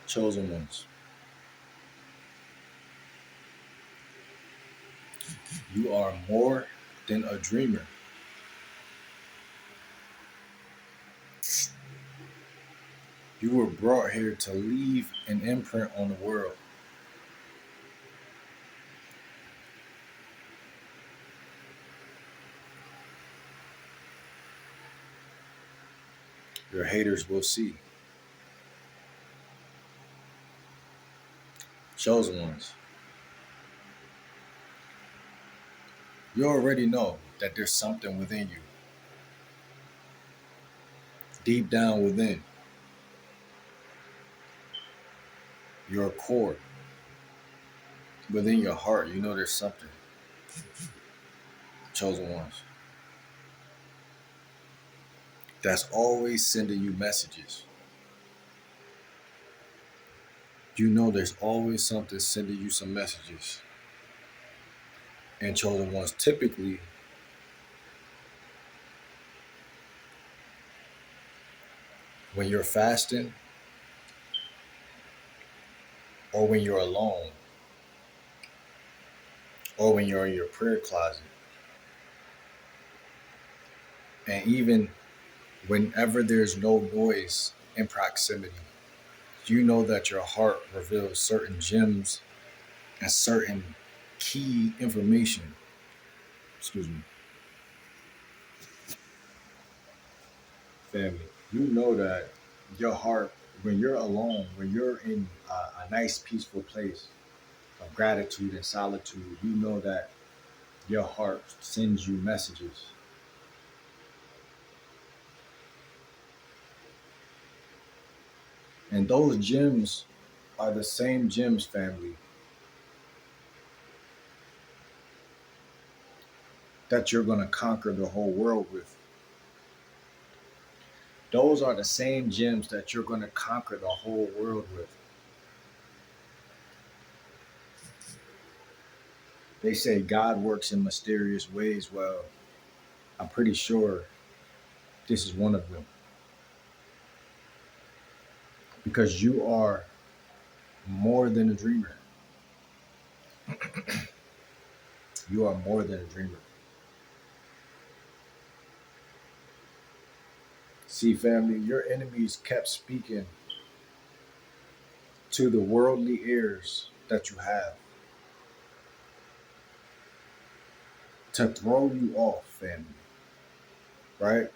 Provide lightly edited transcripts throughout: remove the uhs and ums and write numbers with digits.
Chosen ones, you are more than a dreamer. You were brought here to leave an imprint on the world. Your haters will see. Chosen ones, you already know that there's something within you, deep down within your core, within your heart. You know there's something. Chosen ones, that's always sending you messages. You know there's always something sending you some messages. And chosen ones, typically, when you're fasting or when you're alone or when you're in your prayer closet, and even whenever there's no noise in proximity, you know that your heart reveals certain gems and certain key information. Excuse me, family. You know that your heart, when you're alone, when you're in a nice, peaceful place of gratitude and solitude, you know that your heart sends you messages. And those gems are the same gems, family, that you're going to conquer the whole world with. Those are the same gems that you're going to conquer the whole world with. They say God works in mysterious ways. Well, I'm pretty sure this is one of them because you are more than a dreamer. You are more than a dreamer. See, family, your enemies kept speaking to the worldly ears that you have to throw you off, family, right?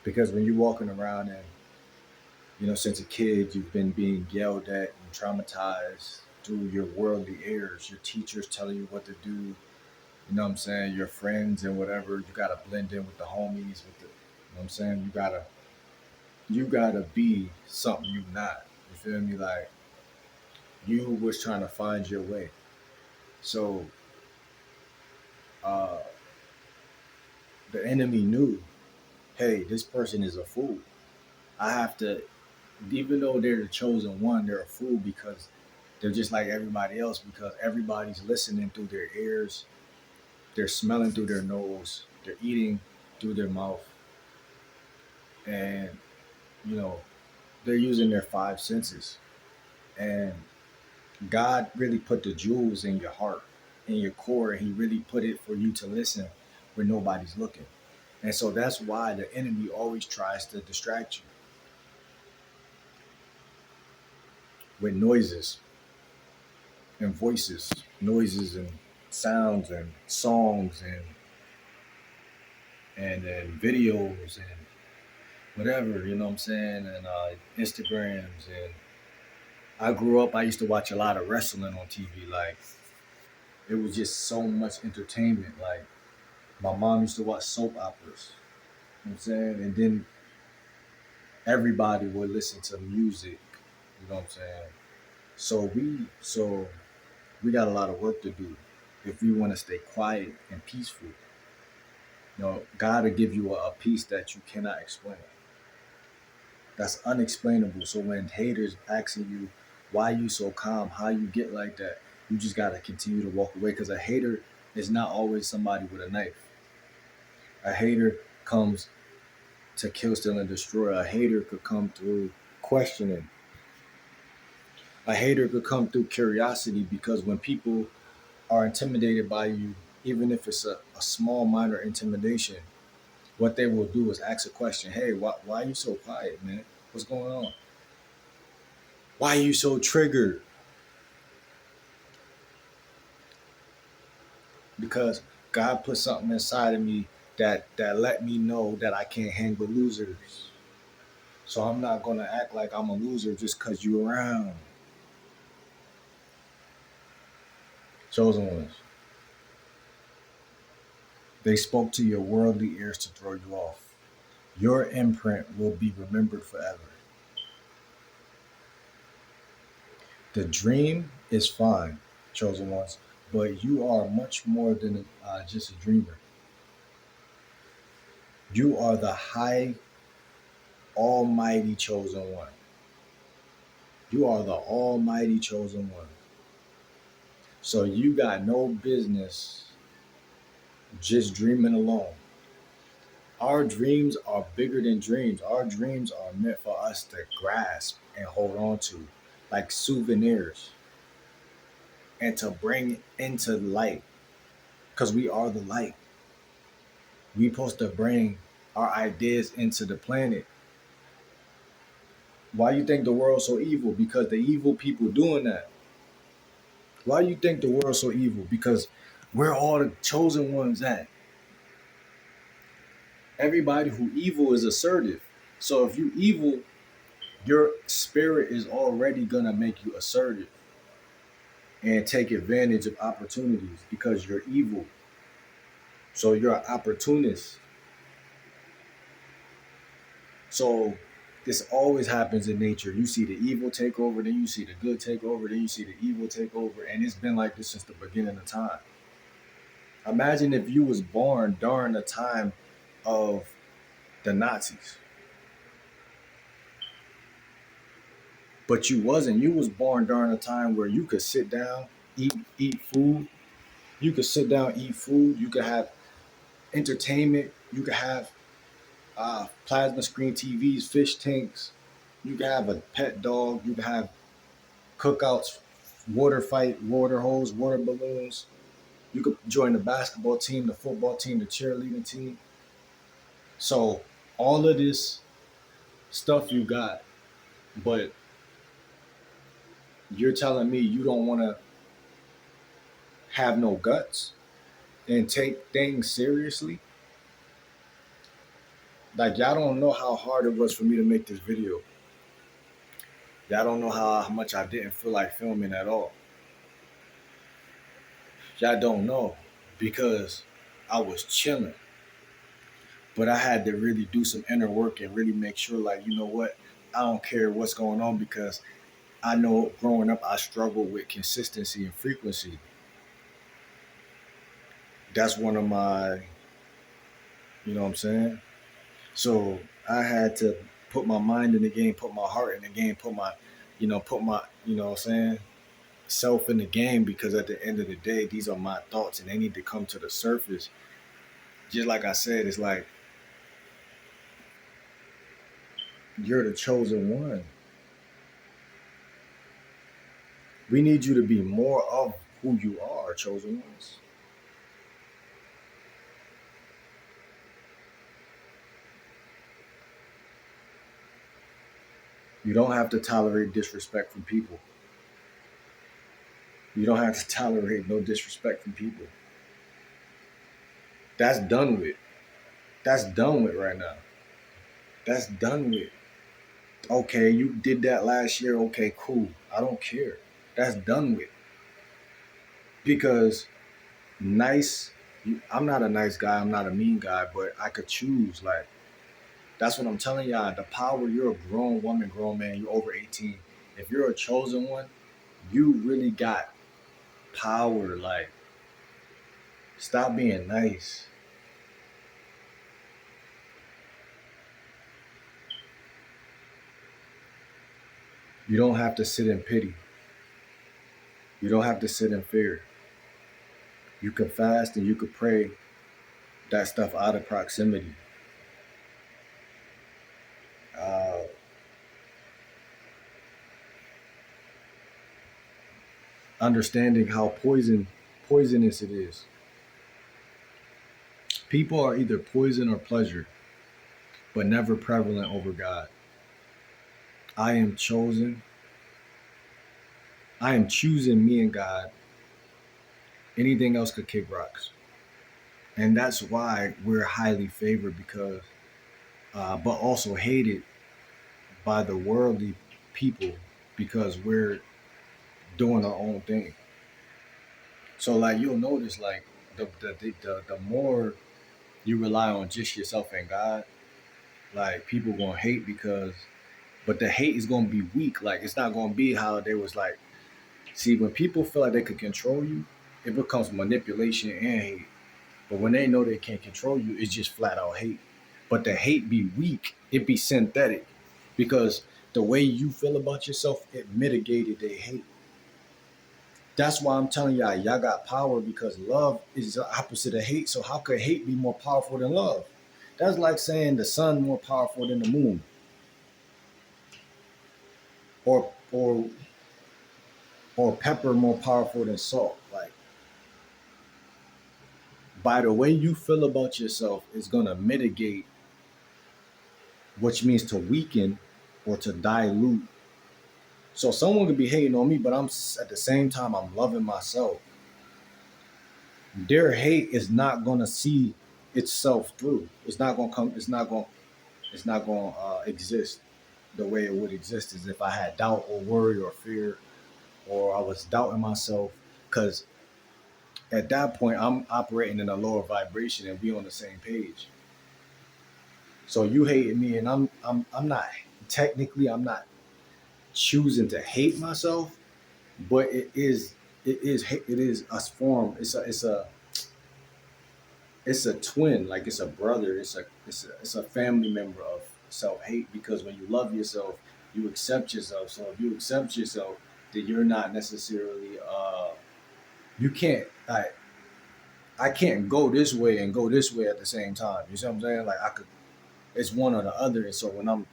Because when you're walking around and, since a kid, you've been being yelled at and traumatized through your worldly ears, your teachers telling you what to do, what I'm saying, your friends and whatever, you gotta blend in with the homies, with the, what I'm saying, you gotta be something you not. You feel me? Like you was trying to find your way. So uh the enemy knew, hey, this person is a fool. I have to, even though they're the chosen one, they're a fool because they're just like everybody else because everybody's listening through their ears, they're smelling through their nose, they're eating through their mouth, and you know, they're using their five senses. And God really put the jewels in your heart, in your core, and He really put it for you to listen when nobody's looking. And so that's why the enemy always tries to distract you with noises and voices, noises and sounds and songs and videos and whatever, you know what I'm saying, and Instagrams. And I grew up, I used to watch a lot of wrestling on TV. Like it was just so much entertainment. Like my mom used to watch soap operas. You know what I'm saying? And then everybody would listen to music. You know what I'm saying? So we got a lot of work to do if we want to stay quiet and peaceful. God will give you a peace that you cannot explain. That's unexplainable. So when haters asking you why you so calm, how you get like that, you just gotta continue to walk away because a hater is not always somebody with a knife. A hater comes to kill, steal, and destroy. A hater could come through questioning. A hater could come through curiosity, because when people are intimidated by you, even if it's a small, minor intimidation, what they will do is ask a question. Hey, why are you so quiet, man? What's going on? Why are you so triggered? Because God put something inside of me that let me know that I can't handle losers. So I'm not gonna act like I'm a loser just cause you around. Chosen ones. They spoke to your worldly ears to throw you off. Your imprint will be remembered forever. The dream is fine, chosen ones, but you are much more than just a dreamer. You are the high, almighty chosen one. You are the almighty chosen one. So you got no business just dreaming alone. Our dreams are bigger than dreams. Our dreams are meant for us to grasp and hold on to, like souvenirs, and to bring into light, because we are the light. We supposed to bring our ideas into the planet. Why you think the world's so evil? Because the evil people doing that. Why you think the world's so evil? Because where all the chosen ones at? Everybody who evil is assertive. So if you evil, your spirit is already gonna make you assertive and take advantage of opportunities because you're evil. So you're an opportunist. So this always happens in nature. You see the evil take over, then you see the good take over, then you see the evil take over, and it's been like this since the beginning of time. Imagine if you was born during the time of the Nazis, but you wasn't. You was born during a time where you could sit down, eat food. You could sit down, eat food. You could have entertainment. You could have plasma screen TVs, fish tanks. You could have a pet dog. You could have cookouts, water fight, water hose, water balloons. You could join the basketball team, the football team, the cheerleading team. So all of this stuff you got, but you're telling me you don't want to have no guts and take things seriously? Like, y'all don't know how hard it was for me to make this video. Y'all don't know how much I didn't feel like filming at all. Y'all don't know, because I was chilling. But I had to really do some inner work and really make sure, like, you know what? I don't care what's going on, because I know growing up I struggled with consistency and frequency. That's one of my, you know what I'm saying? So I had to put my mind in the game, put my heart in the game, put my, you know what I'm saying, self in the game, because at the end of the day, these are my thoughts and they need to come to the surface. Just like I said, it's like you're the chosen one. We need you to be more of who you are, chosen ones. You don't have to tolerate disrespect from people. You don't have to tolerate no disrespect from people. That's done with. That's done with right now. That's done with. Okay, you did that last year. Okay, cool. I don't care. That's done with. Because nice, I'm not a nice guy. I'm not a mean guy, but I could choose. Like, that's what I'm telling y'all. The power, you're a grown woman, grown man, you're over 18. If you're a chosen one, you really got power. Like, stop being nice. You don't have to sit in pity. You don't have to sit in fear. You can fast and you can pray that stuff out of proximity. understanding how poisonous it is. People are either poison or pleasure, but never prevalent over God. I am chosen. I am choosing me and God. Anything else could kick rocks. And that's why we're highly favored because, but also hated by the worldly people because we're doing our own thing. So like you'll notice like the more you rely on just yourself and God, like people gonna hate because but the hate is gonna be weak. Like it's not gonna be how they was like see when people feel like they could control you, it becomes manipulation and hate. But when they know they can't control you, it's just flat out hate. But the hate be weak, it be synthetic. Because the way you feel about yourself, it mitigated their hate. That's why I'm telling y'all got power because love is the opposite of hate. So how could hate be more powerful than love? That's like saying the sun more powerful than the moon, or or pepper more powerful than salt. Like by the way you feel about yourself is gonna mitigate, which means to weaken or to dilute. So someone could be hating on me, but I'm at the same time I'm loving myself. Their hate is not gonna see itself through. It's not gonna come. It's not gonna. It's not gonna exist the way it would exist as if I had doubt or worry or fear or I was doubting myself. Because at that point I'm operating in a lower vibration and we on the same page. So you hating me and I'm not technically I'm not choosing to hate myself, but it is a form. It's a twin, like it's a brother. It's a family member of self hate because when you love yourself, you accept yourself. So if you accept yourself, then you're not necessarily you can't I can't go this way and go this way at the same time. You see what I'm saying? Like I could, it's one or the other. And so when I'm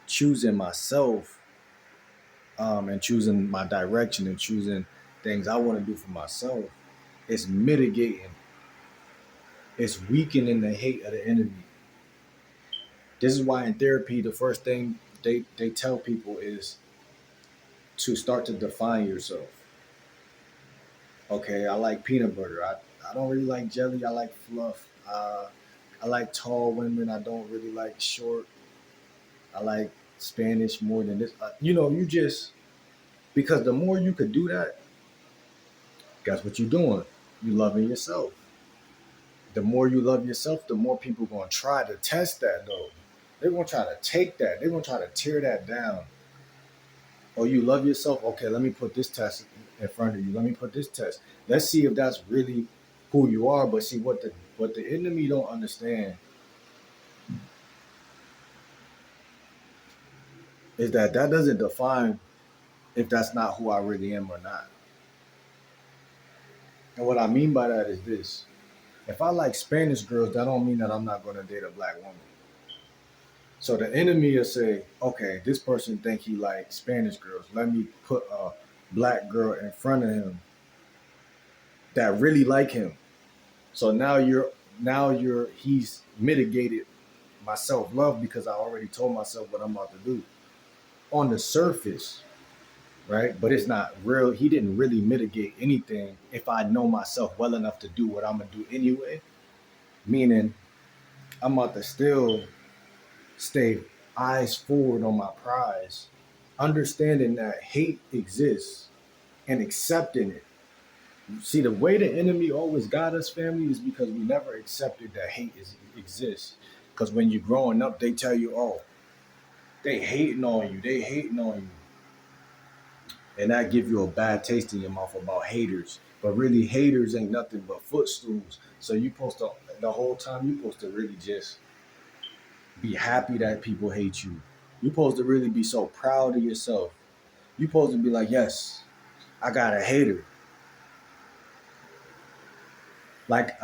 choosing myself, and choosing my direction and choosing things I want to do for myself, it's mitigating, it's weakening the hate of the enemy. This is why in therapy, the first thing they tell people is to start to define yourself. Okay, I like peanut butter. I don't really like jelly. I like fluff. I like tall women. I don't really like short. I like Spanish more than this. You just because the more you could do that, guess what you're doing? You loving yourself. The more you love yourself, the more people gonna try to test that though. They're gonna try to take that. They're gonna try to tear that down. Oh, you love yourself? Okay, let me put this test in front of you. Let me put this test. Let's see if that's really who you are. But see what the enemy don't understand is that doesn't define if that's not who I really am or not. And what I mean by that is this. If I like Spanish girls, that don't mean that I'm not gonna date a black woman. So the enemy will say, okay, this person think he like Spanish girls. Let me put a black girl in front of him that really like him. So now you're he's mitigated my self love because I already told myself what I'm about to do on the surface, right? But it's not real. He didn't really mitigate anything if I know myself well enough to do what I'm gonna do anyway. Meaning I'm about to still stay eyes forward on my prize, understanding that hate exists and accepting it. See, the way the enemy always got us, family, is because we never accepted that exists. Because when you're growing up, they tell you, oh, they hating on you, they hating on you. And that give you a bad taste in your mouth about haters. But really, haters ain't nothing but footstools. So you supposed to, the whole time, you supposed to really just be happy that people hate you. You supposed to really be so proud of yourself. You supposed to be like, yes, I got a hater. Like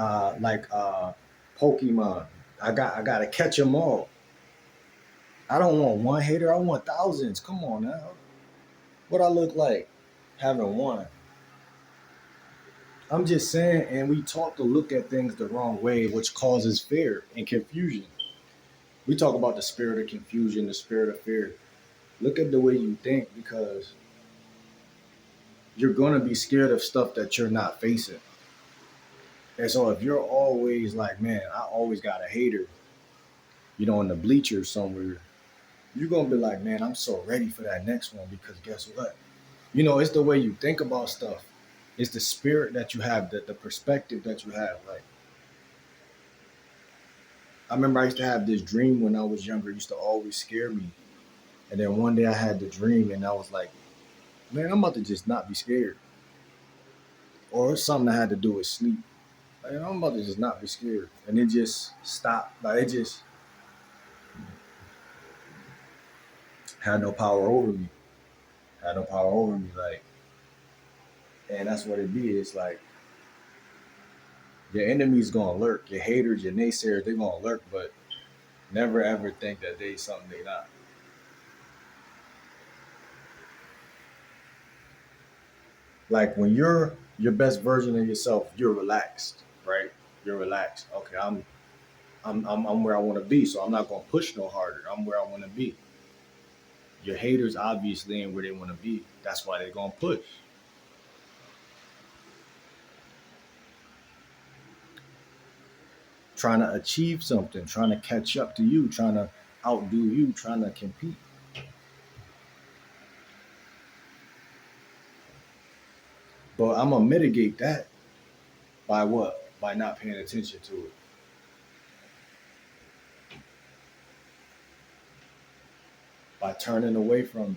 Pokemon. I gotta catch them all. I don't want one hater. I want thousands. Come on now. What I look like having one? I'm just saying, and we taught to look at things the wrong way, which causes fear and confusion. We talk about the spirit of confusion, the spirit of fear. Look at the way you think because you're going to be scared of stuff that you're not facing. And so if you're always like, man, I always got a hater, in the bleachers somewhere, you're going to be like, man, I'm so ready for that next one because guess what? It's the way you think about stuff. It's the spirit that you have, the perspective that you have. Like, I remember I used to have this dream when I was younger. It used to always scare me. And then one day I had the dream and I was like, man, I'm about to just not be scared. Or it's something that had to do with sleep. Like, I'm about to just not be scared. And it just stopped. Like, it just had no power over me. Had no power over me. Like, and that's what it be. It's like your enemies gonna lurk. Your haters, your naysayers, they gonna lurk, but never ever think that they something they not. Like when you're your best version of yourself, you're relaxed, right? You're relaxed. Okay, I'm where I want to be, so I'm not gonna push no harder. I'm where I want to be. Your haters obviously ain't where they want to be. That's why they're gonna push. Trying to achieve something, trying to catch up to you, trying to outdo you, trying to compete. But I'm gonna mitigate that by what? By not paying attention to it. By turning away from it.